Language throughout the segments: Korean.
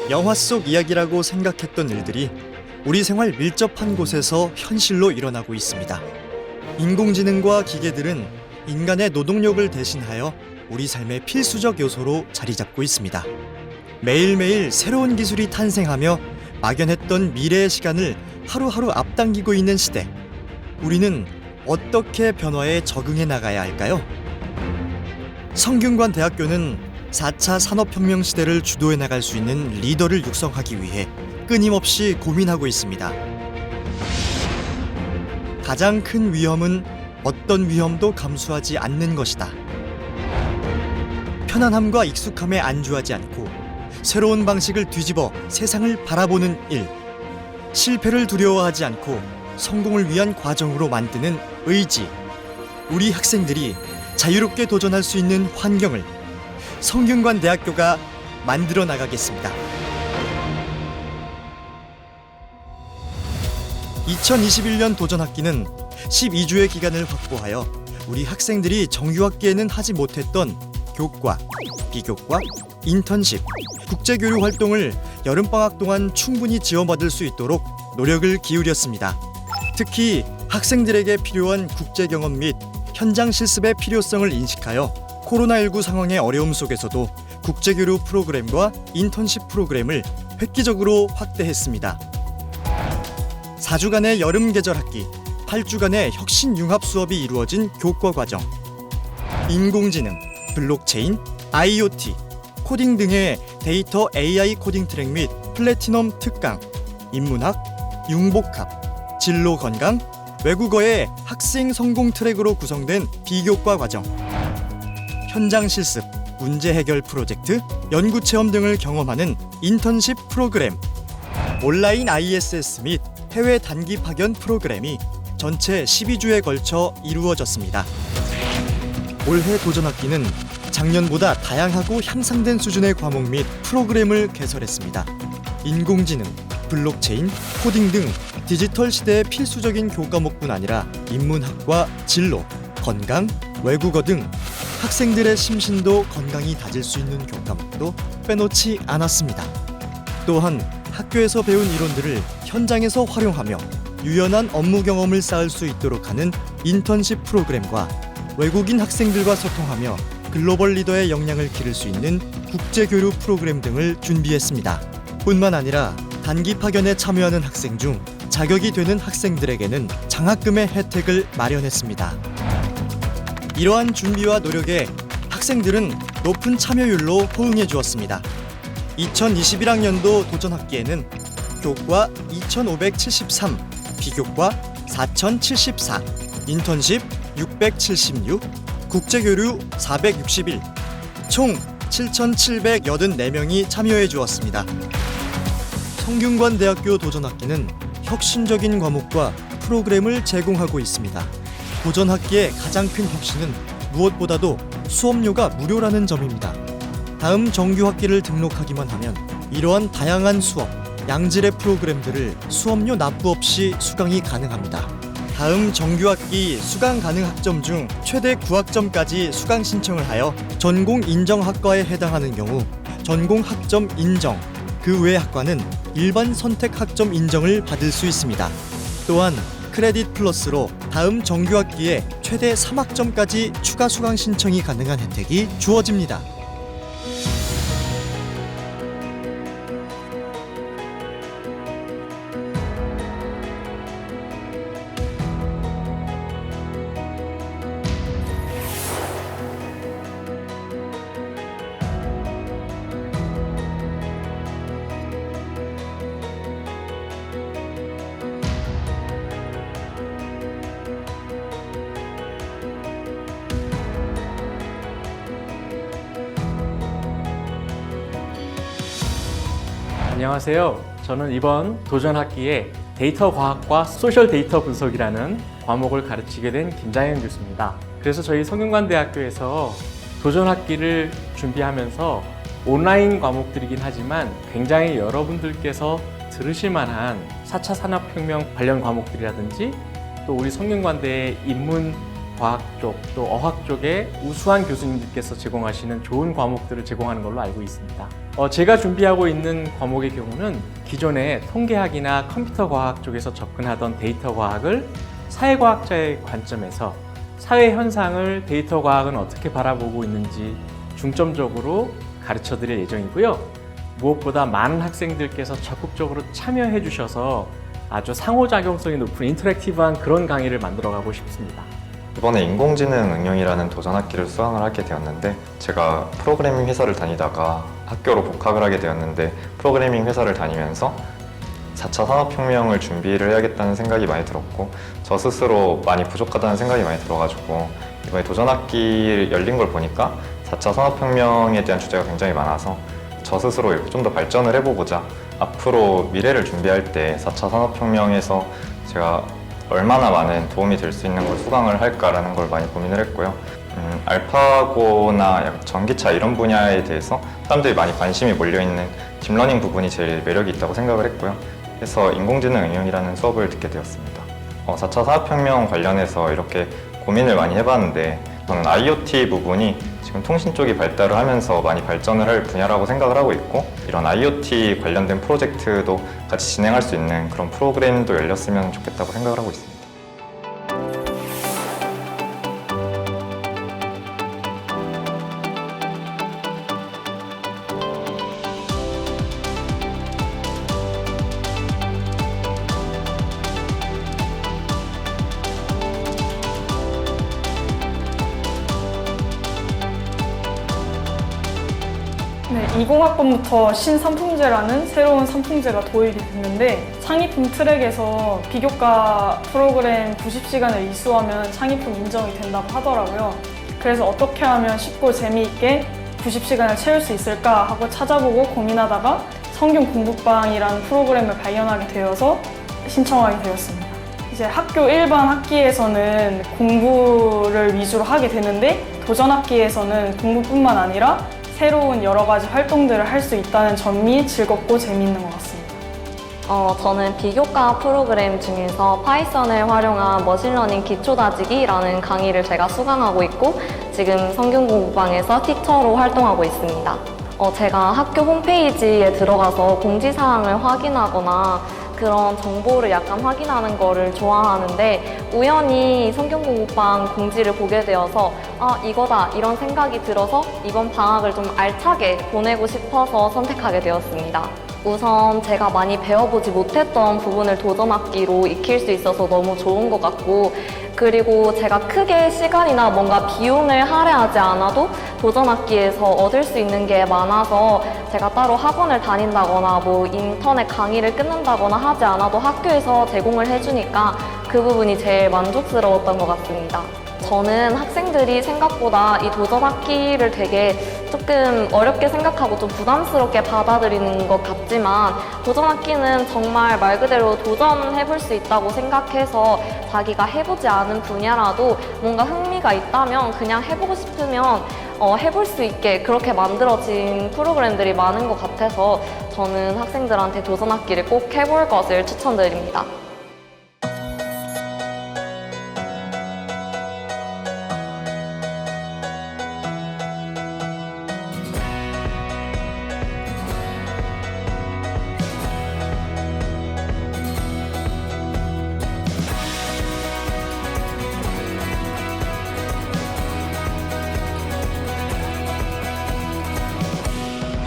영화 속 이야기라고 생각했던 일들이 우리 생활 밀접한 곳에서 현실로 일어나고 있습니다. 인공지능과 기계들은 인간의 노동력을 대신하여 우리 삶의 필수적 요소로 자리 잡고 있습니다. 매일매일 새로운 기술이 탄생하며 막연했던 미래의 시간을 하루하루 앞당기고 있는 시대. 우리는 어떻게 변화에 적응해 나가야 할까요? 성균관 대학교는 4차 산업혁명 시대를 주도해 나갈 수 있는 리더를 육성하기 위해 끊임없이 고민하고 있습니다. 가장 큰 위험은 어떤 위험도 감수하지 않는 것이다. 편안함과 익숙함에 안주하지 않고 새로운 방식을 뒤집어 세상을 바라보는 일. 실패를 두려워하지 않고 성공을 위한 과정으로 만드는 의지. 우리 학생들이 자유롭게 도전할 수 있는 환경을 성균관 대학교가 만들어 나가겠습니다. 2021년 도전학기는 12주의 기간을 확보하여 우리 학생들이 정규학기에는 하지 못했던 교과, 비교과, 인턴십, 국제교류 활동을 여름방학 동안 충분히 지원받을 수 있도록 노력을 기울였습니다. 특히 학생들에게 필요한 국제경험 및 현장 실습의 필요성을 인식하여 코로나19 상황의 어려움 속에서도 국제교류 프로그램과 인턴십 프로그램을 획기적으로 확대했습니다. 4주간의 여름 계절 학기, 8주간의 혁신 융합 수업이 이루어진 교과 과정. 인공지능, 블록체인, IoT, 코딩 등의 데이터 AI 코딩 트랙 및 플래티넘 특강, 인문학, 융복합, 진로 건강, 외국어의 학생 성공 트랙으로 구성된 비교과 과정. 현장 실습, 문제 해결 프로젝트, 연구 체험 등을 경험하는 인턴십 프로그램. 온라인 ISS 및 해외 단기 파견 프로그램이 전체 12주에 걸쳐 이루어졌습니다. 올해 도전학기는 작년보다 다양하고 향상된 수준의 과목 및 프로그램을 개설했습니다. 인공지능, 블록체인, 코딩 등 디지털 시대의 필수적인 교과목뿐 아니라 인문학과 진로, 건강, 외국어 등 학생들의 심신도 건강히 다질 수 있는 교과목도 빼놓지 않았습니다. 또한 학교에서 배운 이론들을 현장에서 활용하며 유연한 업무 경험을 쌓을 수 있도록 하는 인턴십 프로그램과 외국인 학생들과 소통하며 글로벌 리더의 역량을 기를 수 있는 국제교류 프로그램 등을 준비했습니다. 뿐만 아니라 단기 파견에 참여하는 학생 중 자격이 되는 학생들에게는 장학금의 혜택을 마련했습니다. 이러한 준비와 노력에 학생들은 높은 참여율로 호응해 주었습니다. 2021학년도 도전학기에는 교과 2573, 비교과 4074, 인턴십 676, 국제교류 461, 총 7784명이 참여해 주었습니다. 성균관대학교 도전학기는 혁신적인 과목과 프로그램을 제공하고 있습니다. 도전학기의 가장 큰 혁신은 무엇보다도 수업료가 무료라는 점입니다. 다음 정규학기를 등록하기만 하면 이러한 다양한 수업, 양질의 프로그램들을 수업료 납부 없이 수강이 가능합니다. 다음 정규학기 수강 가능 학점 중 최대 9학점까지 수강 신청을 하여 전공 인정 학과에 해당하는 경우 전공 학점 인정, 그 외 학과는 일반 선택 학점 인정을 받을 수 있습니다. 또한 크레딧 플러스로 다음 정규학기에 최대 3학점까지 추가 수강 신청이 가능한 혜택이 주어집니다. 안녕하세요. 저는 이번 도전학기에 데이터 과학과 소셜 데이터 분석이라는 과목을 가르치게 된 김장현 교수입니다. 그래서 저희 성균관대학교에서 도전학기를 준비하면서 온라인 과목들이긴 하지만 굉장히 여러분들께서 들으실 만한 4차 산업혁명 관련 과목들이라든지 또 우리 성균관대의 인문 과학 쪽 또 어학 쪽에 우수한 교수님들께서 제공하시는 좋은 과목들을 제공하는 걸로 알고 있습니다. 제가 준비하고 있는 과목의 경우는 기존에 통계학이나 컴퓨터 과학 쪽에서 접근하던 데이터 과학을 사회과학자의 관점에서 사회 현상을 데이터 과학은 어떻게 바라보고 있는지 중점적으로 가르쳐 드릴 예정이고요. 무엇보다 많은 학생들께서 적극적으로 참여해 주셔서 아주 상호작용성이 높은 인터랙티브한 그런 강의를 만들어 가고 싶습니다. 이번에 인공지능 응용이라는 도전학기를 수강을 하게 되었는데, 제가 프로그래밍 회사를 다니다가 학교로 복학을 하게 되었는데, 프로그래밍 회사를 다니면서 4차 산업혁명을 준비를 해야겠다는 생각이 많이 들었고, 저 스스로 많이 부족하다는 생각이 많이 들어가지고 이번에 도전학기 열린 걸 보니까 4차 산업혁명에 대한 주제가 굉장히 많아서 저 스스로 이렇게 좀 더 발전을 해보고자, 앞으로 미래를 준비할 때 4차 산업혁명에서 제가 얼마나 많은 도움이 될 수 있는 걸 수강을 할까라는 걸 많이 고민을 했고요. 알파고나 전기차 이런 분야에 대해서 사람들이 많이 관심이 몰려있는 딥러닝 부분이 제일 매력이 있다고 생각을 했고요. 그래서 인공지능 응용이라는 수업을 듣게 되었습니다. 4차 산업혁명 관련해서 이렇게 고민을 많이 해봤는데, 저는 IoT 부분이 지금 통신 쪽이 발달을 하면서 많이 발전을 할 분야라고 생각을 하고 있고, 이런 IoT 관련된 프로젝트도 같이 진행할 수 있는 그런 프로그램도 열렸으면 좋겠다고 생각을 하고 있습니다. 네, 20학번부터 신산품제라는 새로운 산품제가 도입이 됐는데, 창의품 트랙에서 비교과 프로그램 90시간을 이수하면 창의품 인정이 된다고 하더라고요. 그래서 어떻게 하면 쉽고 재미있게 90시간을 채울 수 있을까 하고 찾아보고 고민하다가 성균 공부방이라는 프로그램을 발견하게 되어서 신청하게 되었습니다. 이제 학교 일반 학기에서는 공부를 위주로 하게 되는데, 도전 학기에서는 공부뿐만 아니라 새로운 여러 가지 활동들을 할 수 있다는 점이 즐겁고 재미있는 것 같습니다. 저는 비교과 프로그램 중에서 파이썬을 활용한 머신러닝 기초다지기라는 강의를 제가 수강하고 있고, 지금 성균공부방에서 티처로 활동하고 있습니다. 제가 학교 홈페이지에 들어가서 공지사항을 확인하거나 그런 정보를 약간 확인하는 거를 좋아하는데, 우연히 성균공부방 공지를 보게 되어서 이거다 이런 생각이 들어서 이번 방학을 좀 알차게 보내고 싶어서 선택하게 되었습니다. 우선 제가 많이 배워보지 못했던 부분을 도전학기로 익힐 수 있어서 너무 좋은 것 같고, 그리고 제가 크게 시간이나 뭔가 비용을 할애하지 않아도 도전학기에서 얻을 수 있는 게 많아서, 제가 따로 학원을 다닌다거나 뭐 인터넷 강의를 끊는다거나 하지 않아도 학교에서 제공을 해주니까 그 부분이 제일 만족스러웠던 것 같습니다. 저는 학생들이 생각보다 이 도전학기를 되게 조금 어렵게 생각하고 좀 부담스럽게 받아들이는 것 같지만, 도전학기는 정말 말 그대로 도전해볼 수 있다고 생각해서 자기가 해보지 않은 분야라도 뭔가 흥미가 있다면 그냥 해보고 싶으면 해볼 수 있게 그렇게 만들어진 프로그램들이 많은 것 같아서 저는 학생들한테 도전학기를 꼭 해볼 것을 추천드립니다.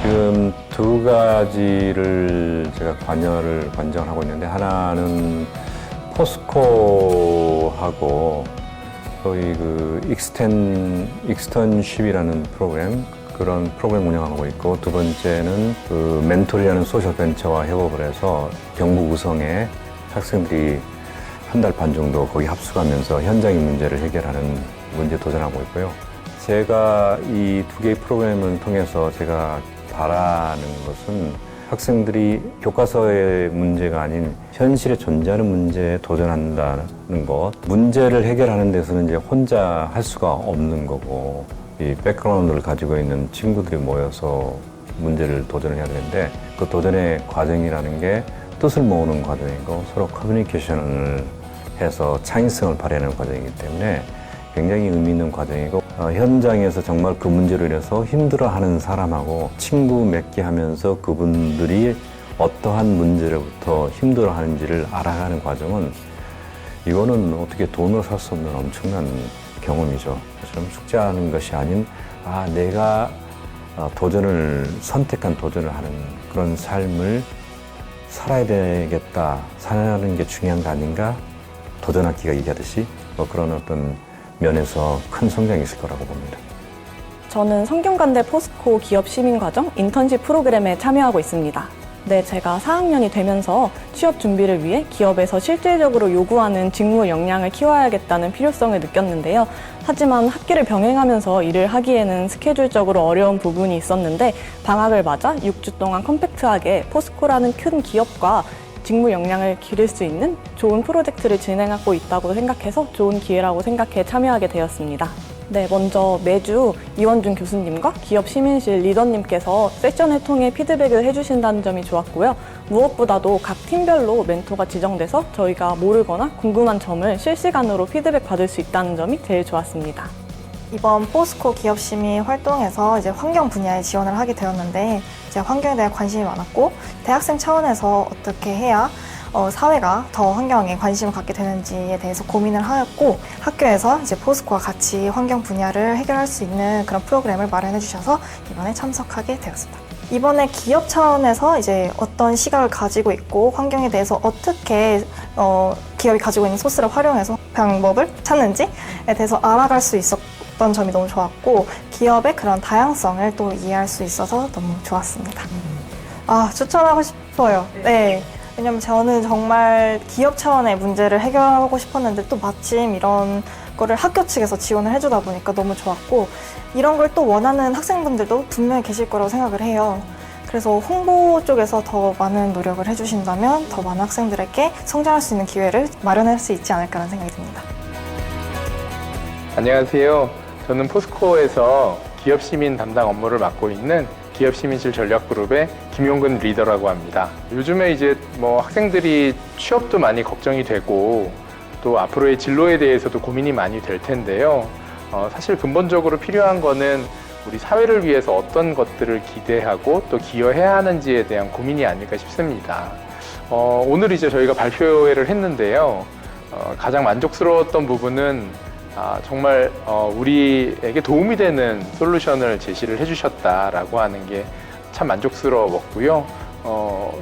지금 두 가지를 제가 관정을 하고 있는데, 하나는 포스코하고 거의 그 익스턴쉽이라는 그런 프로그램 운영하고 있고, 두 번째는 그 멘토리라는 소셜 벤처와 협업을 해서 경북 우성에 학생들이 한 달 반 정도 거기 합숙하면서 현장의 문제를 해결하는 문제에 도전하고 있고요. 제가 이 두 개의 프로그램을 통해서 제가 바라는 것은, 학생들이 교과서의 문제가 아닌 현실에 존재하는 문제에 도전한다는 것, 문제를 해결하는 데서는 이제 혼자 할 수가 없는 거고, 이 백그라운드를 가지고 있는 친구들이 모여서 문제를 도전을 해야 되는데, 그 도전의 과정이라는 게 뜻을 모으는 과정이고 서로 커뮤니케이션을 해서 창의성을 발휘하는 과정이기 때문에 굉장히 의미 있는 과정이고 현장에서 정말 그 문제로 인해서 힘들어하는 사람하고 친구 맺게 하면서 그분들이 어떠한 문제로부터 힘들어하는지를 알아가는 과정은 이거는 어떻게 돈으로 살 수 없는 엄청난 경험이죠. 좀 숙제하는 것이 아닌 내가 선택한 도전을 하는 그런 삶을 살아야 되겠다, 살아가는 게 중요한 거 아닌가? 도전학기가 얘기하듯이 그런 어떤 면에서 큰 성장이 있을 거라고 봅니다. 저는 성균관대 포스코 기업시민과정 인턴십 프로그램에 참여하고 있습니다. 네, 제가 4학년이 되면서 취업 준비를 위해 기업에서 실질적으로 요구하는 직무 역량을 키워야겠다는 필요성을 느꼈는데요. 하지만 학기를 병행하면서 일을 하기에는 스케줄적으로 어려운 부분이 있었는데 방학을 맞아 6주 동안 컴팩트하게 포스코라는 큰 기업과 직무 역량을 기를 수 있는 좋은 프로젝트를 진행하고 있다고 생각해서 좋은 기회라고 생각해 참여하게 되었습니다. 네, 먼저 매주 이원준 교수님과 기업 시민실 리더님께서 세션을 통해 피드백을 해주신다는 점이 좋았고요. 무엇보다도 각 팀별로 멘토가 지정돼서 저희가 모르거나 궁금한 점을 실시간으로 피드백 받을 수 있다는 점이 제일 좋았습니다. 이번 포스코 기업시민 활동에서 이제 환경 분야에 지원을 하게 되었는데 이제 환경에 대한 관심이 많았고 대학생 차원에서 어떻게 해야 사회가 더 환경에 관심을 갖게 되는지에 대해서 고민을 하였고 학교에서 이제 포스코와 같이 환경 분야를 해결할 수 있는 그런 프로그램을 마련해 주셔서 이번에 참석하게 되었습니다. 이번에 기업 차원에서 이제 어떤 시각을 가지고 있고 환경에 대해서 어떻게 기업이 가지고 있는 소스를 활용해서 방법을 찾는지에 대해서 알아갈 수 있었던 점이 너무 좋았고 기업의 그런 다양성을 또 이해할 수 있어서 너무 좋았습니다. 추천하고 싶어요. 네. 왜냐면 저는 정말 기업 차원의 문제를 해결하고 싶었는데 또 마침 이런 거를 학교 측에서 지원을 해주다 보니까 너무 좋았고 이런 걸 또 원하는 학생분들도 분명히 계실 거라고 생각을 해요. 그래서 홍보 쪽에서 더 많은 노력을 해주신다면 더 많은 학생들에게 성장할 수 있는 기회를 마련할 수 있지 않을까라는 생각이 듭니다. 안녕하세요. 저는 포스코에서 기업 시민 담당 업무를 맡고 있는 기업 시민실 전략그룹의 김용근 리더라고 합니다. 요즘에 이제 학생들이 취업도 많이 걱정이 되고 또 앞으로의 진로에 대해서도 고민이 많이 될 텐데요. 사실 근본적으로 필요한 거는 우리 사회를 위해서 어떤 것들을 기대하고 또 기여해야 하는지에 대한 고민이 아닐까 싶습니다. 오늘 이제 저희가 발표회를 했는데요. 가장 만족스러웠던 부분은 정말 우리에게 도움이 되는 솔루션을 제시를 해주셨다라고 하는 게 참 만족스러웠고요.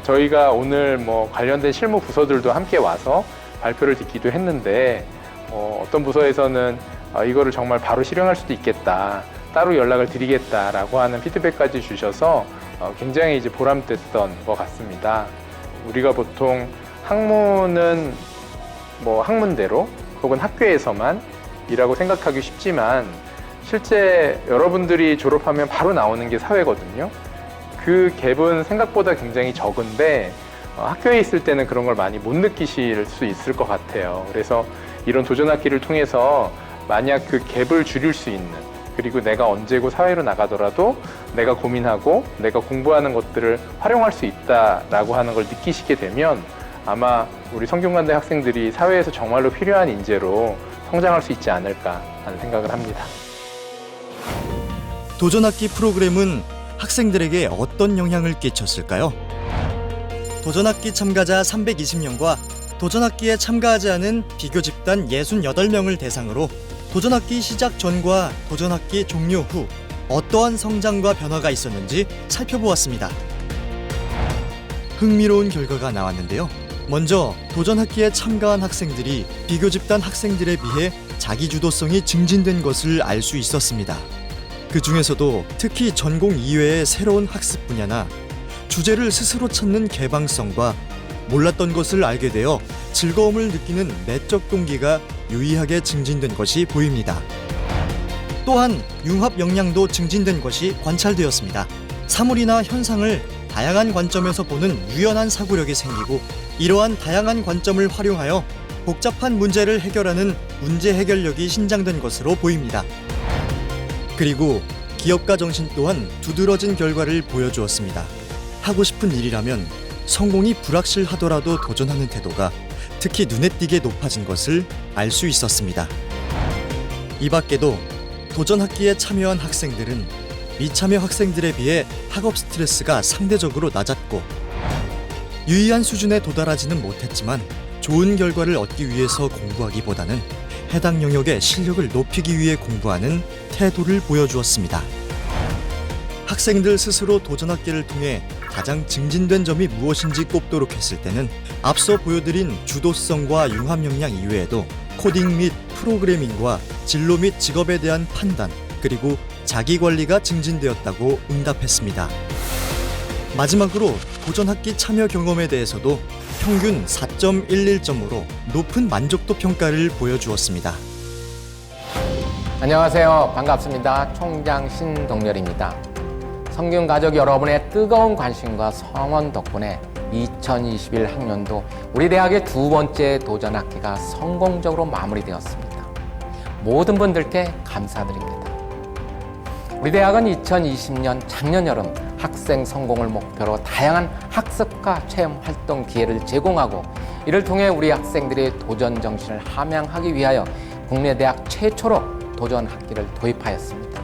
저희가 오늘 관련된 실무 부서들도 함께 와서 발표를 듣기도 했는데 어떤 부서에서는 이거를 정말 바로 실행할 수도 있겠다, 따로 연락을 드리겠다라고 하는 피드백까지 주셔서 굉장히 이제 보람됐던 것 같습니다. 우리가 보통 학문은 학문대로 혹은 학교에서만 이라고 생각하기 쉽지만 실제 여러분들이 졸업하면 바로 나오는 게 사회거든요. 그 갭은 생각보다 굉장히 적은데 학교에 있을 때는 그런 걸 많이 못 느끼실 수 있을 것 같아요. 그래서 이런 도전학기를 통해서 만약 그 갭을 줄일 수 있는, 그리고 내가 언제고 사회로 나가더라도 내가 고민하고 내가 공부하는 것들을 활용할 수 있다라고 하는 걸 느끼시게 되면 아마 우리 성균관대 학생들이 사회에서 정말로 필요한 인재로 성장할 수 있지 않을까 하는 생각을 합니다. 도전학기 프로그램은 학생들에게 어떤 영향을 끼쳤을까요? 도전학기 참가자 320명과 도전학기에 참가하지 않은 비교 집단 68명을 대상으로 도전학기 시작 전과 도전학기 종료 후 어떠한 성장과 변화가 있었는지 살펴보았습니다. 흥미로운 결과가 나왔는데요. 먼저 도전학기에 참가한 학생들이 비교 집단 학생들에 비해 자기주도성이 증진된 것을 알 수 있었습니다. 그 중에서도 특히 전공 이외의 새로운 학습 분야나 주제를 스스로 찾는 개방성과 몰랐던 것을 알게 되어 즐거움을 느끼는 내적 동기가 유의하게 증진된 것이 보입니다. 또한 융합 역량도 증진된 것이 관찰되었습니다. 사물이나 현상을 다양한 관점에서 보는 유연한 사고력이 생기고 이러한 다양한 관점을 활용하여 복잡한 문제를 해결하는 문제 해결력이 신장된 것으로 보입니다. 그리고 기업가 정신 또한 두드러진 결과를 보여주었습니다. 하고 싶은 일이라면 성공이 불확실하더라도 도전하는 태도가 특히 눈에 띄게 높아진 것을 알 수 있었습니다. 이 밖에도 도전학기에 참여한 학생들은 미참여 학생들에 비해 학업 스트레스가 상대적으로 낮았고 유의한 수준에 도달하지는 못했지만 좋은 결과를 얻기 위해서 공부하기보다는 해당 영역의 실력을 높이기 위해 공부하는 태도를 보여주었습니다. 학생들 스스로 도전학기를 통해 가장 증진된 점이 무엇인지 꼽도록 했을 때는 앞서 보여드린 주도성과 융합 역량 이외에도 코딩 및 프로그래밍과 진로 및 직업에 대한 판단, 그리고 자기관리가 증진되었다고 응답했습니다. 마지막으로 도전학기 참여 경험에 대해서도 평균 4.11점으로 높은 만족도 평가를 보여주었습니다. 안녕하세요. 반갑습니다. 총장 신동렬입니다. 성균 가족 여러분의 뜨거운 관심과 성원 덕분에 2021 학년도 우리 대학의 두 번째 도전학기가 성공적으로 마무리되었습니다. 모든 분들께 감사드립니다. 우리 대학은 2020년 작년 여름 학생 성공을 목표로 다양한 학습과 체험 활동 기회를 제공하고 이를 통해 우리 학생들의 도전 정신을 함양하기 위하여 국내 대학 최초로 도전 학기를 도입하였습니다.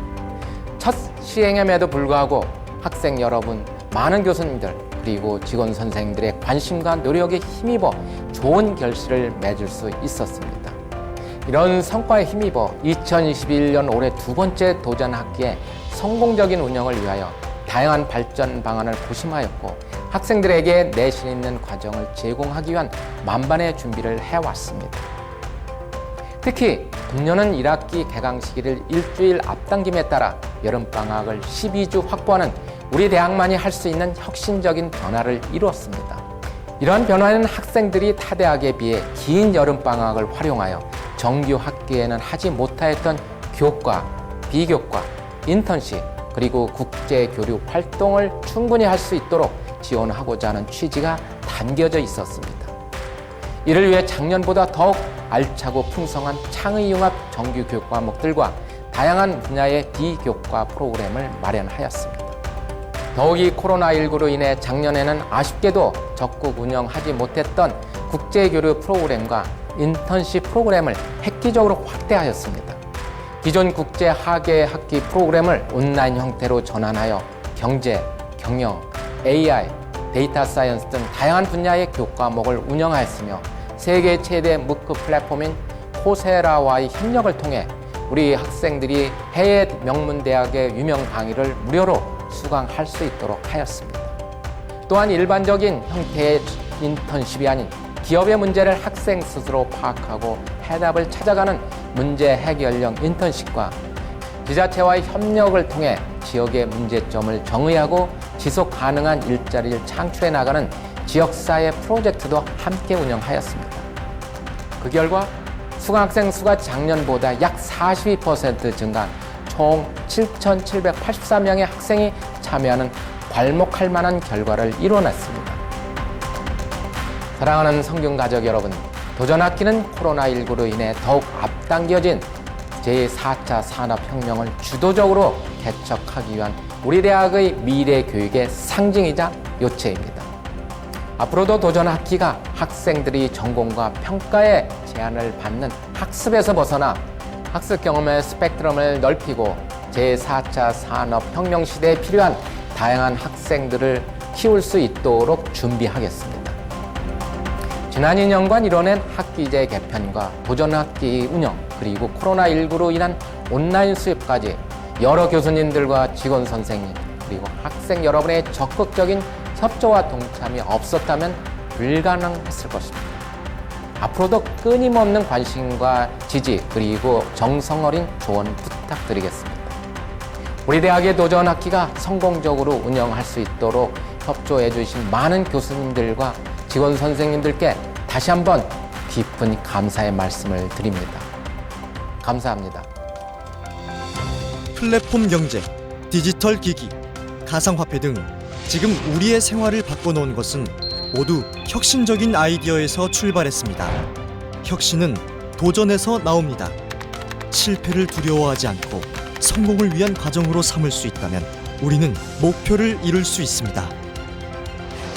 첫 시행임에도 불구하고 학생 여러분, 많은 교수님들 그리고 직원 선생님들의 관심과 노력에 힘입어 좋은 결실을 맺을 수 있었습니다. 이런 성과에 힘입어 2021년 올해 두 번째 도전 학기에 성공적인 운영을 위하여 다양한 발전 방안을 고심하였고 학생들에게 내신 있는 과정을 제공하기 위한 만반의 준비를 해왔습니다. 특히 금년은 1학기 개강 시기를 일주일 앞당김에 따라 여름방학을 12주 확보하는 우리 대학만이 할 수 있는 혁신적인 변화를 이루었습니다. 이러한 변화는 학생들이 타 대학에 비해 긴 여름방학을 활용하여 정규 학기에는 하지 못하였던 교과, 비교과, 인턴십, 그리고 국제교류 활동을 충분히 할 수 있도록 지원하고자 하는 취지가 담겨져 있었습니다. 이를 위해 작년보다 더욱 알차고 풍성한 창의융합 정규 교육 과목들과 다양한 분야의 비교과 프로그램을 마련하였습니다. 더욱이 코로나19로 인해 작년에는 아쉽게도 적극 운영하지 못했던 국제교류 프로그램과 인턴십 프로그램을 획기적으로 확대하였습니다. 기존 국제 하계 학기 프로그램을 온라인 형태로 전환하여 경제, 경영, AI, 데이터 사이언스 등 다양한 분야의 교과목을 운영하였으며 세계 최대 무크 플랫폼인 코세라와의 협력을 통해 우리 학생들이 해외 명문대학의 유명 강의를 무료로 수강할 수 있도록 하였습니다. 또한 일반적인 형태의 인턴십이 아닌 기업의 문제를 학생 스스로 파악하고 해답을 찾아가는 문제 해결형 인턴십과 지자체와의 협력을 통해 지역의 문제점을 정의하고 지속 가능한 일자리를 창출해 나가는 지역사회 프로젝트도 함께 운영하였습니다. 그 결과 수강학생 수가 작년보다 약 42% 증가한 총 7,784명의 학생이 참여하는 괄목할 만한 결과를 이뤄냈습니다. 사랑하는 성균 가족 여러분, 도전학기는 코로나19로 인해 더욱 앞당겨진 제4차 산업혁명을 주도적으로 개척하기 위한 우리 대학의 미래 교육의 상징이자 요체입니다. 앞으로도 도전학기가 학생들이 전공과 평가에 제한을 받는 학습에서 벗어나 학습 경험의 스펙트럼을 넓히고 제4차 산업혁명 시대에 필요한 다양한 학생들을 키울 수 있도록 준비하겠습니다. 지난 2년간 이뤄낸 학기제 개편과 도전학기 운영, 그리고 코로나19로 인한 온라인 수업까지 여러 교수님들과 직원 선생님, 그리고 학생 여러분의 적극적인 협조와 동참이 없었다면 불가능했을 것입니다. 앞으로도 끊임없는 관심과 지지, 그리고 정성 어린 조언 부탁드리겠습니다. 우리 대학의 도전학기가 성공적으로 운영할 수 있도록 협조해 주신 많은 교수님들과 직원 선생님들께 다시 한번 깊은 감사의 말씀을 드립니다. 감사합니다. 플랫폼 경제, 디지털 기기, 가상화폐 등 지금 우리의 생활을 바꿔놓은 것은 모두 혁신적인 아이디어에서 출발했습니다. 혁신은 도전에서 나옵니다. 실패를 두려워하지 않고 성공을 위한 과정으로 삼을 수 있다면 우리는 목표를 이룰 수 있습니다.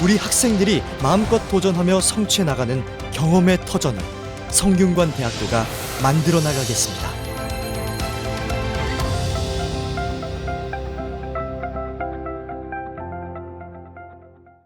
우리 학생들이 마음껏 도전하며 성취해 나가는 경험의 터전을 성균관대학교가 만들어 나가겠습니다.